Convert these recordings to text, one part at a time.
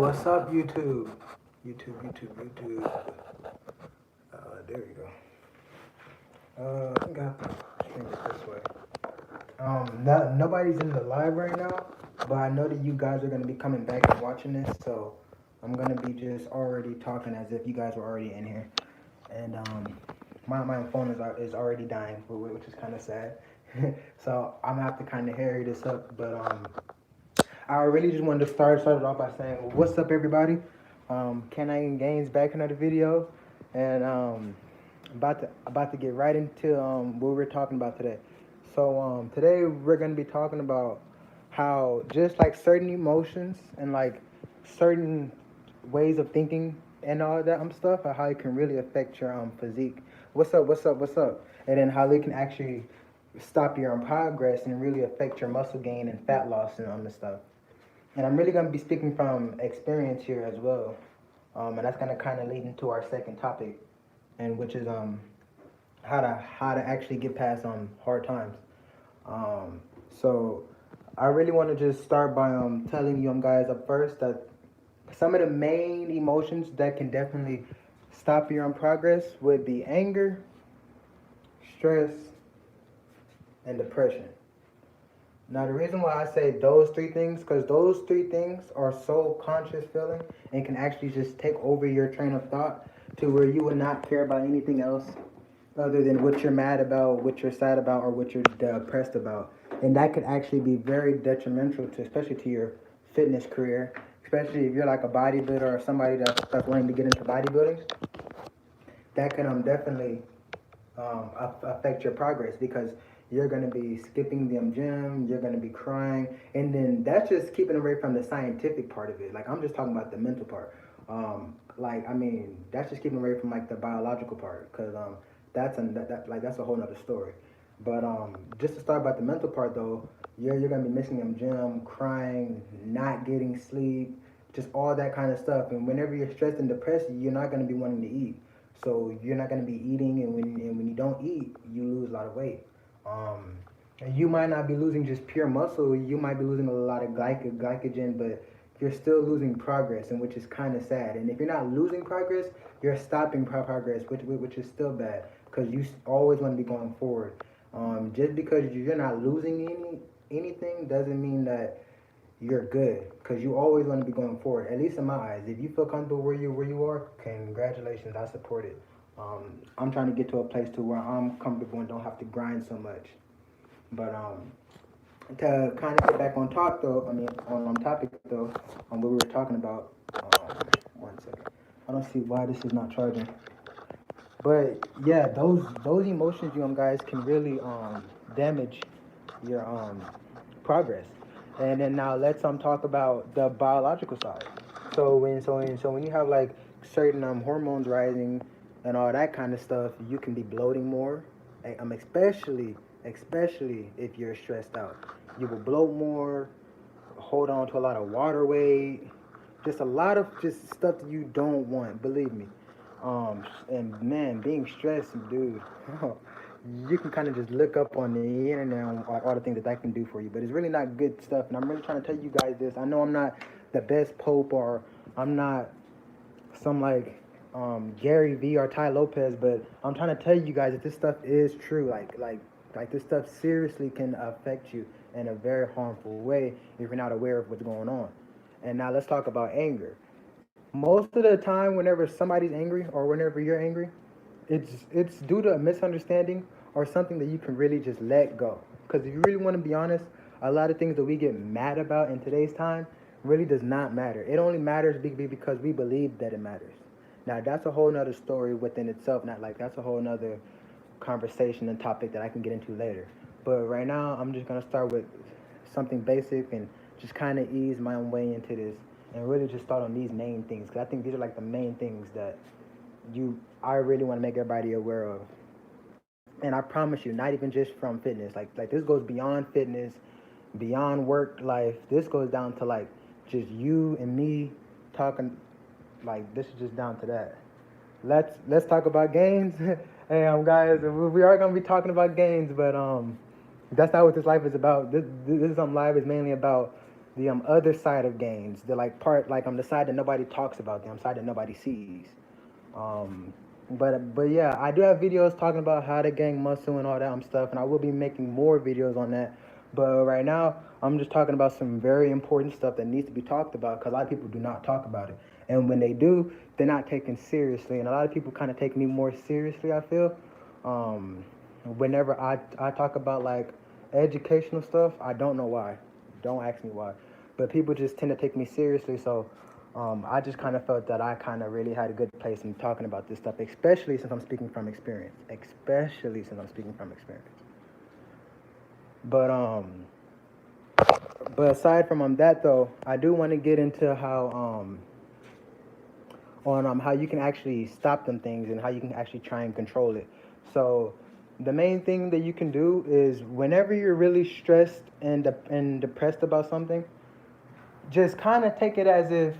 What's up, YouTube? YouTube. There you go. I got to bring it this way. Nobody's in the live right now, but I know that you guys are gonna be coming back and watching this, so I'm gonna be just already talking as if you guys were already in here. And my phone is already dying, which is kind of sad. So I'm gonna have to kind of hurry this up, but I really just wanted to start it off by saying, what's up, everybody? K9 Games back in another video, and about to get right into what we're talking about today. So today we're gonna be talking about how just like certain emotions and like certain ways of thinking and all that stuff, how it can really affect your physique. What's up? And then how they can actually stop your progress and really affect your muscle gain and fat loss and the stuff. And I'm really going to be speaking from experience here as well. And that's going to kind of lead into our second topic, and which is how to actually get past hard times. So I really want to just start by telling you guys up first that some of the main emotions that can definitely stop your progress would be anger, stress, and depression. Now, the reason why I say those three things, because those three things are so conscious feeling and can actually just take over your train of thought to where you would not care about anything else other than what you're mad about, what you're sad about, or what you're depressed about. And that could actually be very detrimental to, especially to your fitness career, especially if you're like a bodybuilder or somebody that's wanting to get into bodybuilding. That can definitely affect your progress because you're going to be skipping the gym, you're going to be crying, and then that's just keeping away from the scientific part of it. Like, I'm just talking about the mental part. That's just keeping away from like the biological part, because that's a whole nother story. But just to start about the mental part though, you're going to be missing the gym, crying, not getting sleep, just all that kind of stuff. And whenever you're stressed and depressed, you're not going to be wanting to eat. So you're not going to be eating, and when you don't eat, you lose a lot of weight. And you might not be losing just pure muscle. You might be losing a lot of glycogen, but you're still losing progress, and which is kind of sad. And if you're not losing progress, you're stopping progress, which is still bad because you always want to be going forward. Just because you're not losing anything doesn't mean that you're good, because you always want to be going forward. At least in my eyes, if you feel comfortable where you are, congratulations, I support it. I'm trying to get to a place to where I'm comfortable and don't have to grind so much. But to kind of get back on top though, on topic though, on what we were talking about. 1 second. I don't see why this is not charging. But yeah, those emotions, you guys, can really damage your progress. And then now let's talk about the biological side. So when you have like certain hormones rising and all that kind of stuff, you can be bloating more. Especially if you're stressed out, you will bloat more, hold on to a lot of water weight, just a lot of just stuff that you don't want. Believe me. And man, being stressed, dude, you can kind of just look up on the internet on all the things that can do for you, but it's really not good stuff. And I'm really trying to tell you guys this. I know I'm not the best pope, or I'm not some like Gary V or Ty Lopez, but I'm trying to tell you guys that this stuff is true. Like this stuff seriously can affect you in a very harmful way if you're not aware of what's going on. And now let's talk about anger. Most of the time, whenever somebody's angry or whenever you're angry, it's due to a misunderstanding or something that you can really just let go. Because if you really want to be honest, a lot of things that we get mad about in today's time really does not matter. It only matters because we believe that it matters. Now that's a whole nother story within itself. Not like that's a whole nother conversation and topic that I can get into later. But right now, I'm just gonna start with something basic and just kind of ease my own way into this, and really just start on these main things, because I think these are like the main things that I really want to make everybody aware of. And I promise you, not even just from fitness. Like this goes beyond fitness, beyond work life. This goes down to like just you and me talking. Like this is just down to that. Let's talk about games. Hey, guys, we are gonna be talking about games, but that's not what this life is about. This live is mainly about the other side of gains, the like part like the side that nobody talks about, the side that nobody sees. Um, but yeah, I do have videos talking about how to gain muscle and all that stuff, and I will be making more videos on that. But right now, I'm just talking about some very important stuff that needs to be talked about because a lot of people do not talk about it, and when they do, they're not taken seriously. And a lot of people kind of take me more seriously, I feel. Um, Whenever I talk about like educational stuff, I don't know why. Don't ask me why, but people just tend to take me seriously. So I just kind of felt that I kind of really had a good place in talking about this stuff, especially since I'm speaking from experience. Especially since I'm speaking from experience. But but aside from that though, I do want to get into how on how you can actually stop them things and how you can actually try and control it. So the main thing that you can do is whenever you're really stressed and depressed about something, just kind of take it as if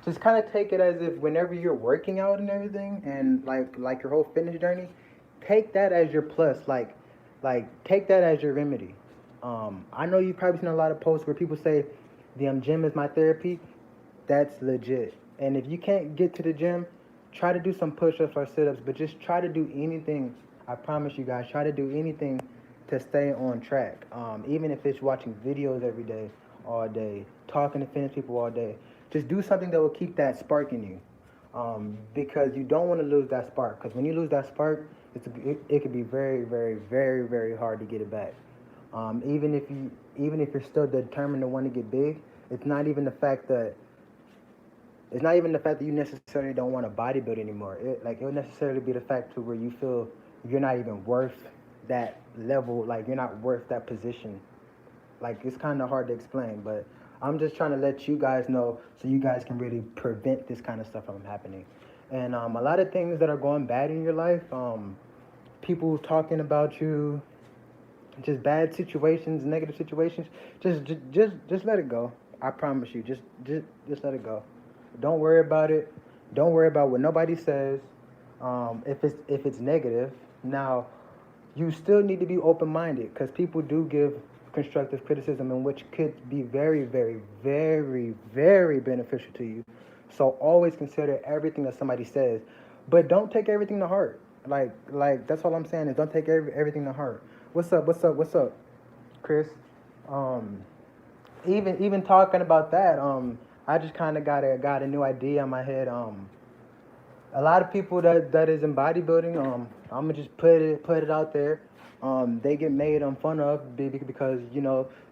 just kind of take it as if whenever you're working out and everything and like your whole fitness journey, take that as your plus, like take that as your remedy. I know you've probably seen a lot of posts where people say the gym is my therapy. That's legit. And if you can't get to the gym, try to do some push-ups or sit-ups, but just try to do anything. I promise you guys, try to do anything to stay on track. Even if it's watching videos every day, all day, talking to fitness people all day, just do something that will keep that spark in you. Because you don't want to lose that spark. Because when you lose that spark, it could be very, very, very, very hard to get it back. Even if you're still determined to want to get big, it's not even the fact that you necessarily don't want to bodybuild anymore. It would necessarily be the fact to where you feel you're not even worth that level. Like you're not worth that position. Like it's kind of hard to explain, but I'm just trying to let you guys know so you guys can really prevent this kind of stuff from happening. And a lot of things that are going bad in your life, people talking about you, just bad situations, negative situations, just let it go. I promise you, just let it go. Don't worry about it. Don't worry about what nobody says. If it's negative, now you still need to be open minded because people do give constructive criticism, and which could be very, very, very, very beneficial to you. So always consider everything that somebody says, but don't take everything to heart. Like that's all I'm saying is don't take everything to heart. What's up? What's up? What's up, Chris? Um, even talking about that, I just kind of got a new idea in my head. A lot of people that is in bodybuilding, I'm gonna just put it out there. They get made fun of because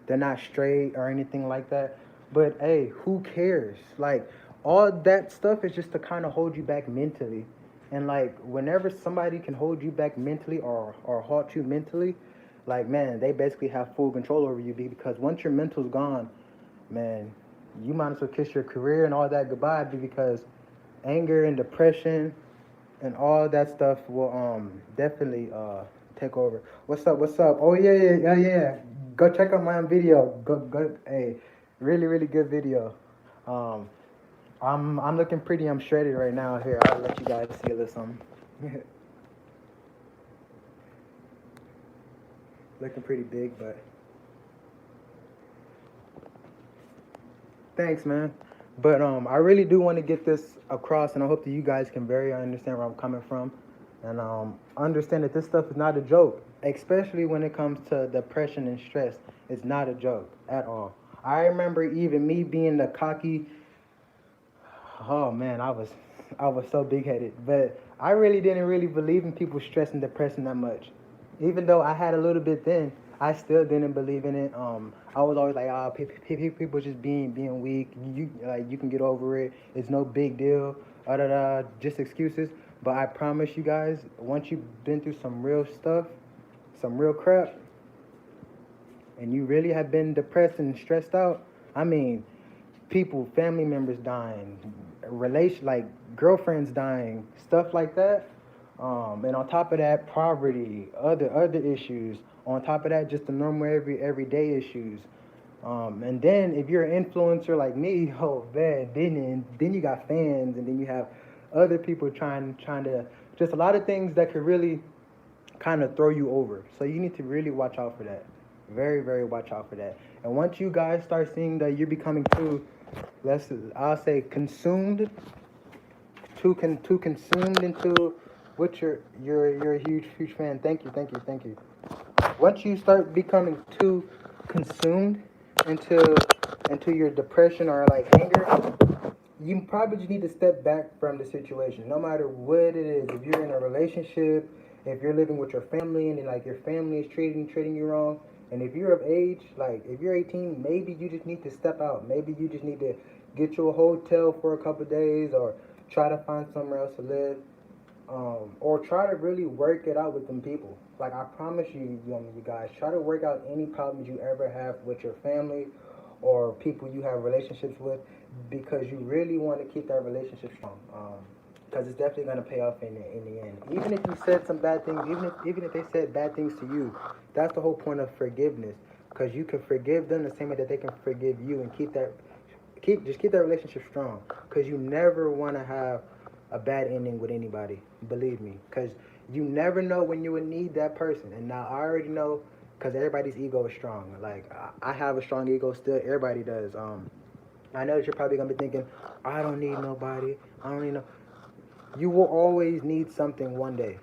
they're not straight or anything like that. But hey, who cares? Like all that stuff is just to kind of hold you back mentally. And like whenever somebody can hold you back mentally or halt you mentally, like man, they basically have full control over you because once your mental's gone, man, you might as well kiss your career and all that goodbye because anger and depression and all that stuff will definitely take over. What's up? What's up? Oh yeah. Go check out my video. Go. Hey, really really good video. Um, I'm looking pretty. I'm shredded right now. Here, I'll let you guys see a little something. Looking pretty big, but thanks, man. But I really do want to get this across, and I hope that you guys can very understand where I'm coming from, and understand that this stuff is not a joke, especially when it comes to depression and stress. It's not a joke at all. I remember even me being the cocky. Oh man, I was so big headed, but I really didn't really believe in people stress and depression that much. Even though I had a little bit then, I still didn't believe in it. I was always like, oh, people just being weak. You can get over it. It's no big deal. Just excuses. But I promise you guys, once you've been through some real stuff, some real crap, and you really have been depressed and stressed out, I mean, people, family members dying, like girlfriends dying, stuff like that. And on top of that, poverty, other issues. On top of that, just the normal everyday issues. And then if you're an influencer like me, oh man, then you got fans, and then you have other people trying to just a lot of things that could really kind of throw you over. So you need to really watch out for that. Very, very watch out for that. And once you guys start seeing that you're becoming too, I'll say consumed, too consumed into what you're a huge fan. Thank you, thank you, thank you. Once you start becoming too consumed into your depression or like anger, you probably just need to step back from the situation, no matter what it is. If you're in a relationship, if you're living with your family and like your family is treating you wrong, and if you're of age, like if you're 18, maybe you just need to step out. Maybe you just need to get you a hotel for a couple of days, or try to find somewhere else to live, or try to really work it out with them people. Like I promise you, you guys, try to work out any problems you ever have with your family or people you have relationships with, because you really want to keep that relationship strong. Because it's definitely going to pay off in the end. Even if you said some bad things, even if they said bad things to you, that's the whole point of forgiveness. Because you can forgive them the same way that they can forgive you, and keep that relationship strong. Because you never want to have a bad ending with anybody. Believe me, because you never know when you would need that person. And now I already know, because everybody's ego is strong. Like I have a strong ego still. Everybody does. I know that you're probably gonna be thinking, I don't need nobody. I don't need no. You will always need something one day.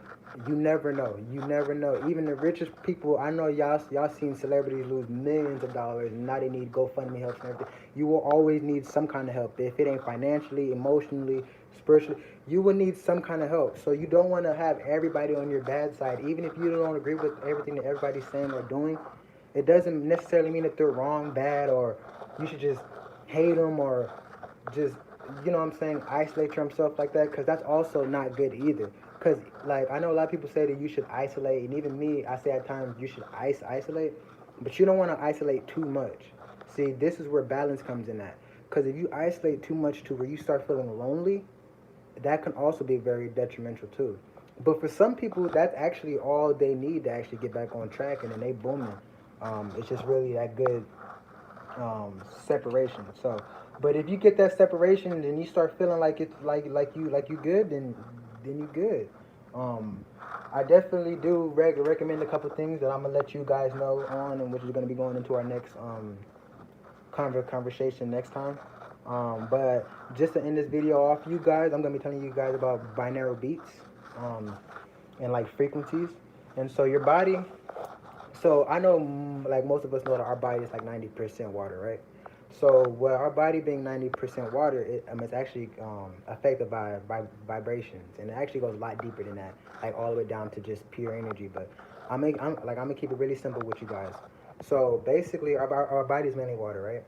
You never know. You never know. Even the richest people, I know y'all seen celebrities lose millions of dollars and now they need GoFundMe help and everything. You will always need some kind of help. If it ain't financially, emotionally, spiritually, you will need some kind of help. So you don't want to have everybody on your bad side. Even if you don't agree with everything that everybody's saying or doing, it doesn't necessarily mean that they're wrong, bad, or you should just hate them or just, you know what I'm saying, isolate yourself like that, because that's also not good either. Because like I know a lot of people say that you should isolate, and even me, I say at times you should isolate, but you don't want to isolate too much. See, this is where balance comes in at. Because if you isolate too much to where you start feeling lonely, that can also be very detrimental too. But for some people, that's actually all they need to actually get back on track, and then they booming. It's just really that good separation. So, but if you get that separation and you start feeling like it's like you good, then you good. Um, I definitely do recommend a couple things that I'm gonna let you guys know on, and which is gonna be going into our next conversation next time. But just to end this video off, you guys, I'm gonna be telling you guys about binaural beats, um, and like frequencies. And so your body, so I know, like most of us know that our body is like 90% water, right? So, with our body being 90% water, it's actually affected by vibrations, and it actually goes a lot deeper than that, like all the way down to just pure energy. But I'm gonna keep it really simple with you guys. So basically, our body is mainly water, right?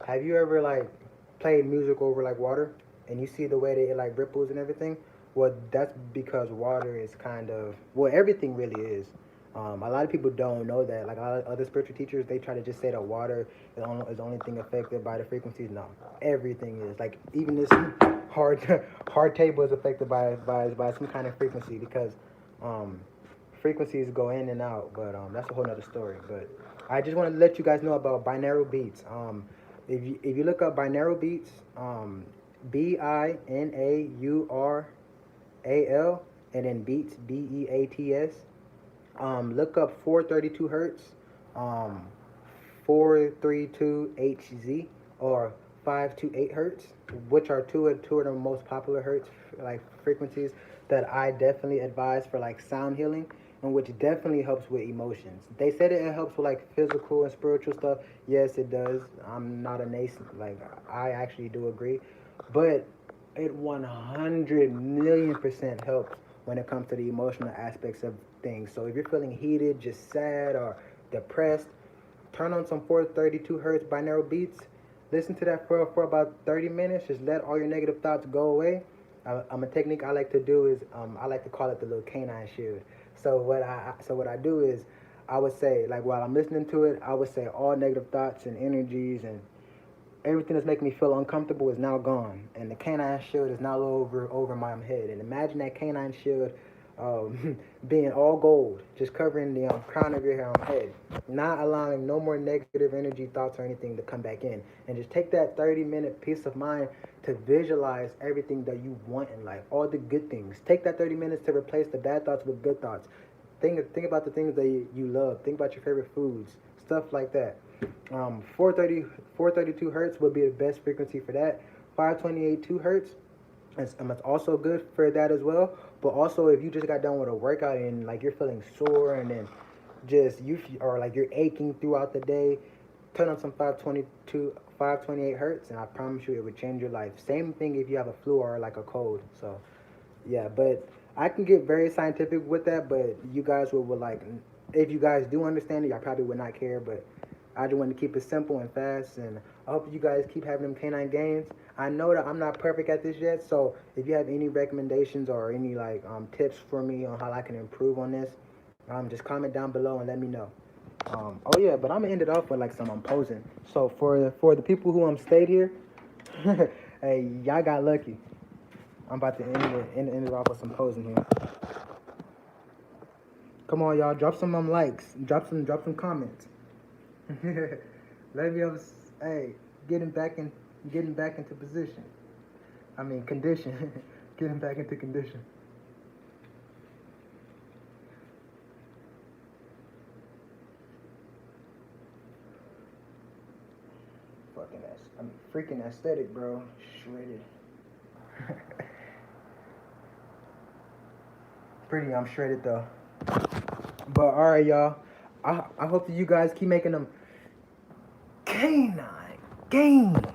Have you ever like played music over like water, and you see the way that it like ripples and everything? Well, that's because water is kind of, well, everything really is. A lot of people don't know that. Like a lot of other spiritual teachers, they try to just say that water is the only thing affected by the frequencies. No, everything is. Like even this hard hard table is affected by some kind of frequency, because um, frequencies go in and out. But that's a whole nother story. But I just want to let you guys know about binaural beats. If you look up binaural beats, BINAURAL, and then beats, BEATS. Look up 432 hertz, um, 432 HZ, or 528 hertz, which are two of the most popular hertz like frequencies that I definitely advise for like sound healing, and which definitely helps with emotions. They said it helps with like physical and spiritual stuff. Yes, it does. I'm not a nascent, like I actually do agree, but it 100 million% helps when it comes to the emotional aspects of things. So if you're feeling heated, just sad or depressed, turn on some 432 hertz binaural beats. Listen to that for about 30 minutes. Just let all your negative thoughts go away. A technique I like to do is I like to call it the little canine shield. So what I do is I would say, like, while I'm listening to it, I would say all negative thoughts and energies and everything that's making me feel uncomfortable is now gone, and the canine shield is now over my head. And imagine that canine shield being all gold, just covering the crown of your head, not allowing no more negative energy, thoughts, or anything to come back in. And just take that 30-minute peace of mind to visualize everything that you want in life, all the good things. Take that 30 minutes to replace the bad thoughts with good thoughts. Think about the things that you love. Think about your favorite foods, stuff like that. 430, 432 hertz would be the best frequency for that. 528 2 hertz. It's also good for that as well. But also, if you just got done with a workout and like you're feeling sore and then just or like you're aching throughout the day, turn on some 522, 528 hertz, and I promise you it would change your life. Same thing if you have a flu or like a cold. So yeah, but I can get very scientific with that. But you guys would like, if you guys do understand it, y'all probably would not care. But I just want to keep it simple and fast, and I hope you guys keep having them canine gains. I know that I'm not perfect at this yet, so if you have any recommendations or any like tips for me on how I can improve on this, just comment down below and let me know. Oh yeah, but I'm gonna end it off with like some posing. So for the people who stayed here, hey, y'all got lucky. I'm about to end it off with some posing here. Come on, y'all, drop some likes, drop some comments. Let me know, hey, getting back into position. I mean condition. Getting back into condition. Fucking ass. I mean freaking aesthetic, bro. Shredded. Pretty, I'm shredded though. But alright, y'all. I hope that you guys keep making them K9 games.